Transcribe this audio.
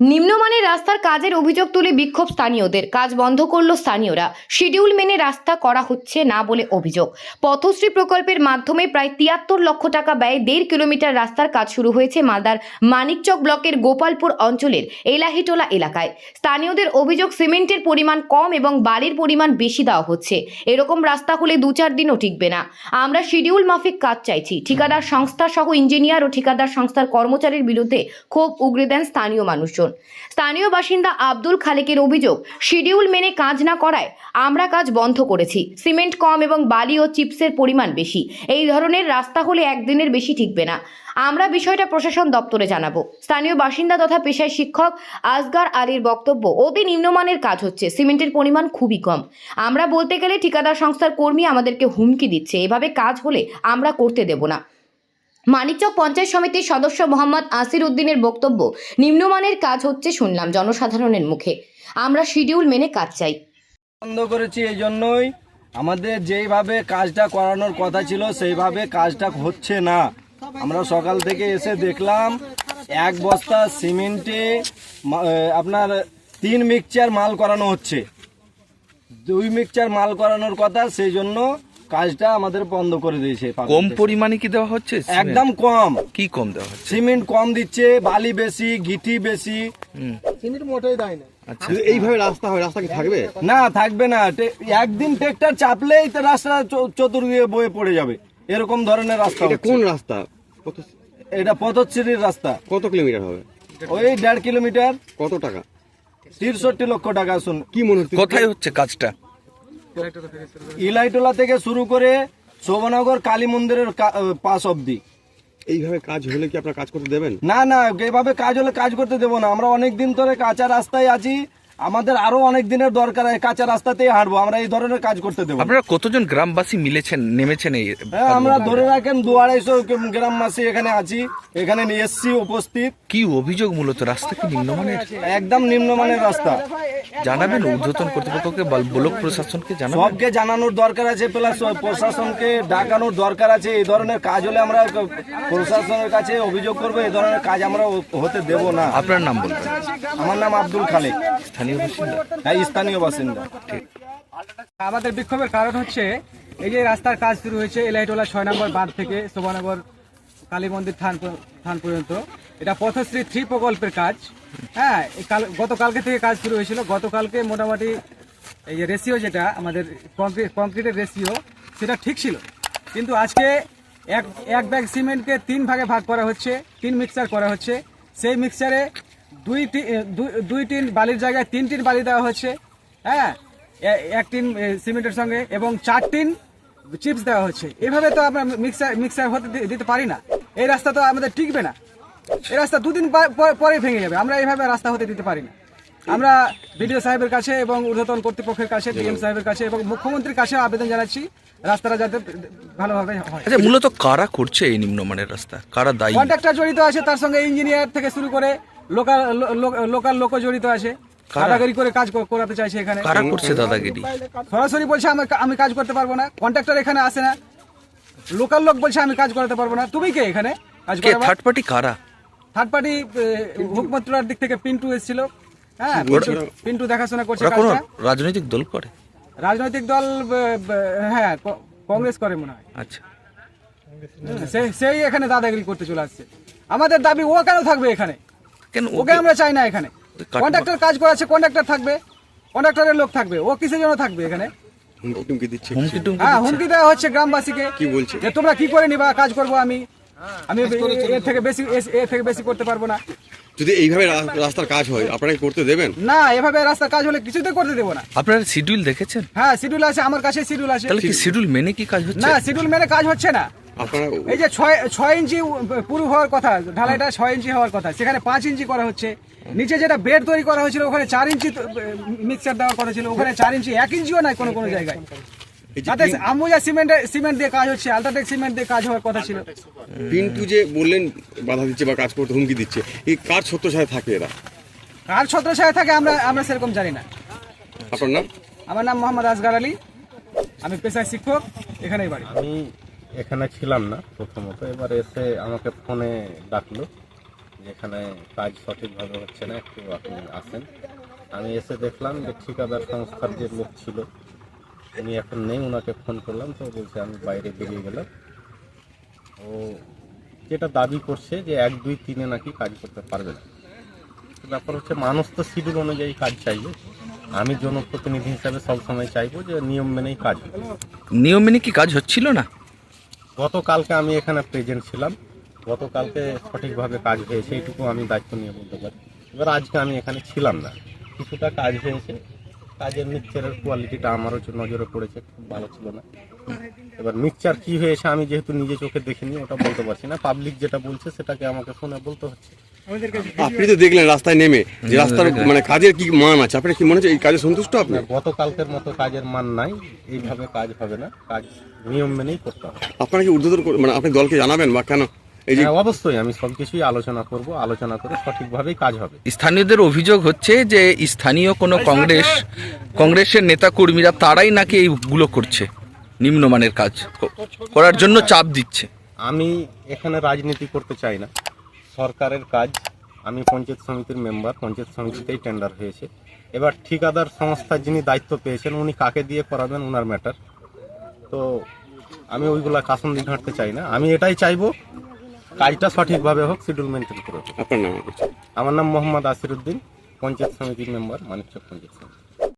নিম্নমানের রাস্তার কাজের অভিযোগ তুলে বিক্ষোভ স্থানীয়দের। কাজ বন্ধ করল স্থানীয়রা। শিডিউল মেনে রাস্তা করা হচ্ছে না বলে অভিযোগ। পথশ্রী প্রকল্পের মাধ্যমে প্রায় ৭৩ লক্ষ টাকা ব্যয়ে ১.৫ কিলোমিটার রাস্তার কাজ শুরু হয়েছে মালদার মানিকচক ব্লকের গোপালপুর অঞ্চলের এলাহিটোলা এলাকায়। স্থানীয়দের অভিযোগ, সিমেন্টের পরিমাণ কম এবং বালির পরিমাণ বেশি দেওয়া হচ্ছে। এরকম রাস্তা হলে ২-৪ দিনও টিকবে না। আমরা শিডিউল মাফিক কাজ চাইছি। ঠিকাদার সংস্থা সহ ইঞ্জিনিয়ার ও ঠিকাদার সংস্থার কর্মচারীর বিরুদ্ধে ক্ষোভ উগরে দেন স্থানীয় মানুষজন। স্থানীয় বাসিন্দা আব্দুল খালেকের অভিযোগ, শিডিউল মেনে কাজ না করায় আমরা কাজ বন্ধ করেছি। সিমেন্ট কম এবং বালি ও চিপসের পরিমাণ বেশি। এই ধরনের রাস্তা হলে একদিনের বেশি টিকবে না। আমরা বিষয়টা প্রশাসন দপ্তরে জানাবো। স্থানীয় বাসিন্দা তথা পেশায় শিক্ষক আসগার আলীর বক্তব্য, অতি নিম্নমানের কাজ হচ্ছে, সিমেন্টের পরিমাণ খুবই কম। আমরা বলতে গেলে ঠিকাদার সংস্থার কর্মী আমাদেরকে হুমকি দিচ্ছে, এভাবে কাজ হলে আমরা করতে দেব না। মানিকচক পঞ্চায়েত সমিতির সদস্য মোহাম্মদ আসির উদ্দিনের বক্তব্য, নিম্নমানের কাজ হচ্ছে শুনলাম জনসাধারণের মুখে। আমরা শিডিউল মেনে কাজ চাই। বন্ধ করেছি এই জন্যই, আমাদের যেইভাবে কাজটা করানোর কথা ছিল সেইভাবে কাজটা হচ্ছে না। আমরা সকাল থেকে এসে দেখলাম এক বস্তা সিমেন্টে আপনার ৩ মিক্সচার মাল করানো হচ্ছে। 2 মিক্সচার মাল করানোর কথা, সেই জন্য কাজটা আমাদের বন্ধ করে দিয়েছে। কম পরিমাণে কি দেওয়া হচ্ছে? একদম কম। কি কম দেওয়া হচ্ছে? সিমেন্ট কম দিচ্ছে, বালি বেশি, গিটি বেশি, সিমেন্ট মোটেই দেয় না। আচ্ছা, এইভাবে রাস্তা হয়, রাস্তা কি থাকবে? না, থাকবে না। একদিন ট্রেক্টর চাপলেই তো রাস্তা চতুর্দিকে বয়ে পড়ে যাবে, এরকম ধরনের রাস্তা। এটা কোন রাস্তা? এটা পথশ্রীর রাস্তা। কত কিলোমিটার হবে? ওই 1.5 কিলোমিটার। কত টাকা? ৬৩ লক্ষ টাকা। শুন, কি মনে হচ্ছে? কোথায় হচ্ছে কাজটা? ইলাইটোলা থেকে শুরু করে শোভনগর কালী মন্দিরের পাশ অব্দি। এইভাবে কাজ হলে কি আপনারা কাজ করতে দেবেন? না না, এইভাবে কাজ হলে কাজ করতে দেবো না। আমরা অনেক দিন ধরে কাঁচা রাস্তায় আছি, আমাদের আরো অনেক দিনের দরকার। কাঁচা রাস্তাতেই হাঁটবো, আমরা এই ধরনের কাজ করতে দেবো। আপনারা কতজন গ্রামবাসী নেমেছেন এই? হ্যাঁ, আমরা ধরে রাখেন 200-250 গ্রামবাসী এখানে আছি, এখানে এসছি উপস্থিত। কি অভিযোগ মূলত? রাস্তা কি নিম্নমানের? একদম নিম্নমানের রাস্তা। জানাবেন ঊর্ধ্বতন কর্তৃপক্ষকে, ব্লক প্রশাসনকে জানাবেন? সবকে জানানোর দরকার আছে, প্লাস প্রশাসনকে ডাকানোর দরকার আছে। এই ধরনের কাজ হলে আমরা প্রশাসনের কাছে অভিযোগ করবো, এই ধরনের কাজ আমরা হতে দেব না। আপনার নাম বলবেন? আমার নাম আব্দুল খালেক, স্থানীয় বাসিন্দা? হ্যাঁ, স্থানীয় বাসিন্দা। ঠিক। আমাদের বিক্ষোভের কারণ হচ্ছে এই যে রাস্তার কাজ শুরু হয়েছে এলাইটোলা 6 নম্বর বাঁধ থেকে শোভনগর কালী মন্দির থান পর্যন্ত। এটা পথশ্রী 3 প্রকল্পের কাজ। হ্যাঁ, গতকালকে থেকে কাজ শুরু হয়েছিল। গতকালকে মোটামুটি এই যে রেশিও, যেটা আমাদের কংক্রিটের রেশিও, সেটা ঠিক ছিল। কিন্তু আজকে এক ব্যাগ সিমেন্টকে 3 ভাগে ভাগ করা হচ্ছে, 3 মিক্সচার করা হচ্ছে। সেই মিক্সচারে 2 টিন বালির জায়গায় 3 টিন বালি দেওয়া হচ্ছে। হ্যাঁ, 1 টিন সিমেন্টের সঙ্গে এবং 4 টিন চিপস দেওয়া হচ্ছে। এভাবে তো আমরা মিক্সার হতে দিতে পারি না। এই রাস্তা তো আমাদের টিকবে না। এই রাস্তা 2 দিন পরে ভেঙে যাবে। আমরা এইভাবে রাস্তা হতে দিতে পারি না। আমরা বিডিও সাহেবের কাছে এবং ঊর্ধ্বতন কর্তৃপক্ষের কাছে, ডিএম সাহেবের কাছে এবং মুখ্যমন্ত্রীর কাছে আবেদন জানাচ্ছি, রাস্তাটা যাতে ভালোভাবে হয়। আচ্ছা, মূলত কারা করছে এই নিম্নমানের রাস্তা? কারা দায়ী? কন্ট্রাক্টর জড়িত আছে, তার সঙ্গে ইঞ্জিনিয়ার থেকে শুরু করে লোকাল লোক জড়িত আছে। দাদাগিরি করে কাজ করাতে চাইছে এখানে। কারা করছে দাদাগিরি? সরাসরি বলছে আমি কাজ করতে পারবো না। কন্ট্রাক্টর এখানে আসে না। লোকাল লোক বলছে আমি কাজ করাতে পারবো না। তুমি কে এখানে কাজ কে? করাবা? থার্ড পার্টি কারা? থার্ড পার্টি হুকমতুল্লার দিক থেকে পিন্টু এসেছিল। হ্যাঁ, পিন্টু দেখাশোনা করছে ওরা কোনো কাজটা। রাজনৈতিক দল করে? রাজনৈতিক দল, হ্যাঁ, কংগ্রেস করে মনে হয়। আচ্ছা, সেই এখানে দাদাগিরি করতে চলে আসছে। আমাদের দাবি, ও কেন থাকবে এখানে? কেন ওকে আমরা চাই না এখানে। কন্ট্রাক্টর কাজ করাচ্ছে, কন্ট্রাক্টর থাকবে, কন্ট্রাক্টরের লোক থাকবে। ও কিসের জন্য থাকবে এখানে? হুমকি দিচ্ছে। হুমকি টুমকি হ্যাঁ, দিচ্ছে? হুমকি দেওয়া হচ্ছে গ্রামবাসীকে। কি বলছে? যে তোমরা কি করে নিবা, কাজ করবো আমি এর থেকে বেশি করতে পারবো না। যদি এইভাবে রাস্তার কাজ হয়, আপনারা কি করতে দেবেন? না, এভাবে রাস্তার কাজ হলে কিছুতে করতে দেবো না। আপনারা শিডিউল দেখেছেন? হ্যাঁ, শিডিউল আছে, আমার কাছে শিডিউল আছে। তাহলে কি শিডিউল মেনে কি কাজ হচ্ছে? না, শিডিউল মেনে কাজ হচ্ছে না। আপনারা এই যে 6 ইঞ্চি পুরো হওয়ার কথা, ঢালাইটা 6 ইঞ্চি হওয়ার কথা, সেখানে 5 ইঞ্চি করা হচ্ছে। নিচে যেটা বেড তৈরি করা হয়েছিল ওখানে 4 ইঞ্চি মিক্সচার দেওয়ার কথা ছিল, ওখানে 4 ইঞ্চি, 1 ইঞ্চিও নাই কোনো জায়গায়। তাতে আমুজা সিমেন্ট দিয়ে কাজ হচ্ছে, আলট্রাটেক সিমেন্ট দিয়ে কাজ হওয়ার কথা ছিল। পিন্টু যে বললেন বাধা দিচ্ছে বা কাজ করতে হুমকি দিচ্ছে, এই কার ছত্র সাথে থাকে এরা? কার ছত্রছায়া থাকে আমরা সেরকম জানি না। আপনার নাম? আমার নাম মোহাম্মদ আসগার আলী, আমি পেশায় শিক্ষক, এখানেই বাড়ি। আমি এখানে ছিলাম না প্রথমত, এবার এসে আমাকে ফোনে ডাকলো যেখানে কাজ সঠিকভাবে হচ্ছে না, একটু আপনি আসেন। আমি এসে দেখলাম যে ঠিকাদার সংস্থার যে লোক ছিল উনি এখন নেই, ওনাকে ফোন করলাম তো বলছে আমি বাইরে বেরিয়ে গেলাম। ও যেটা দাবি করছে যে 1, 2, 3 নাকি কাজ করতে পারবে না। ব্যাপার হচ্ছে মানুষ তো শিডিউল অনুযায়ী কাজ চাইবে, আমি জনপ্রতিনিধি হিসাবে সবসময় চাইবো যে নিয়ম মেনেই কাজ হবে। নিয়ম মেনে কি কাজ হচ্ছিল না? গতকালকে আমি এখানে প্রেজেন্ট ছিলাম, গতকালকে সঠিকভাবে কাজ হয়েছে এইটুকু আমি দায়িত্ব নিয়ে বলতে পারি। এবার আজকে আমি এখানে ছিলাম না, কিছুটা কাজ হয়েছে, কাজের মিক্সচারের কোয়ালিটিটা আমারও নজরে পড়েছে, খুব ভালো ছিল না। এবার মিক্সচার কি হয়েছে আমি যেহেতু নিজে চোখে দেখিনি ওটা বলতে পারছি না, পাবলিক যেটা বলছে সেটাকে আমাকে শুনে বলতে হচ্ছে। আপনি তো দেখলেন রাস্তায় নেমে যে রাস্তার মানে কাজের কি মান আছে, আপনার কি মনে হচ্ছে এই কাজে সন্তুষ্ট আপনি? গতকালকের মতো কাজের মান নাই, এইভাবে কাজ হবে না, কাজ নিয়ম মেনেই করতে হবে। আপনারা কি ঊর্ধ্বতন মানে আপনি দলকে জানাবেন বা কেন এই যে হ্যাঁ, অবশ্যই আমি সবকিছুই আলোচনা করব, আলোচনা করে সঠিকভাবেই কাজ হবে। স্থানীয়দের অভিযোগ হচ্ছে যে স্থানীয় কোনো কংগ্রেসের নেতা কর্মীরা তারাই নাকি এইগুলো করছে, নিম্নমানের কাজ করার জন্য চাপ দিচ্ছে। আমি এখানে রাজনীতি করতে চাই না, সরকারের কাজ, আমি পঞ্চায়েত সমিতির মেম্বার, পঞ্চায়েত সমিতিতেই টেন্ডার হয়েছে। এবার ঠিকাদার সংস্থার যিনি দায়িত্ব পেয়েছেন উনি কাকে দিয়ে করাবেন ওনার ম্যাটার, তো আমি ওইগুলা কাসন্দি ঘাঁটতে চাই না। আমি এটাই চাইবো কাজটা সঠিকভাবে হোক, শিডিউল মেনটেন করে হোক। আপনার নাম? আমার নাম মোহাম্মদ আসিরউদ্দিন, পঞ্চায়েত সমিতির মেম্বার, মানিকচক পঞ্চায়েত সমিতি।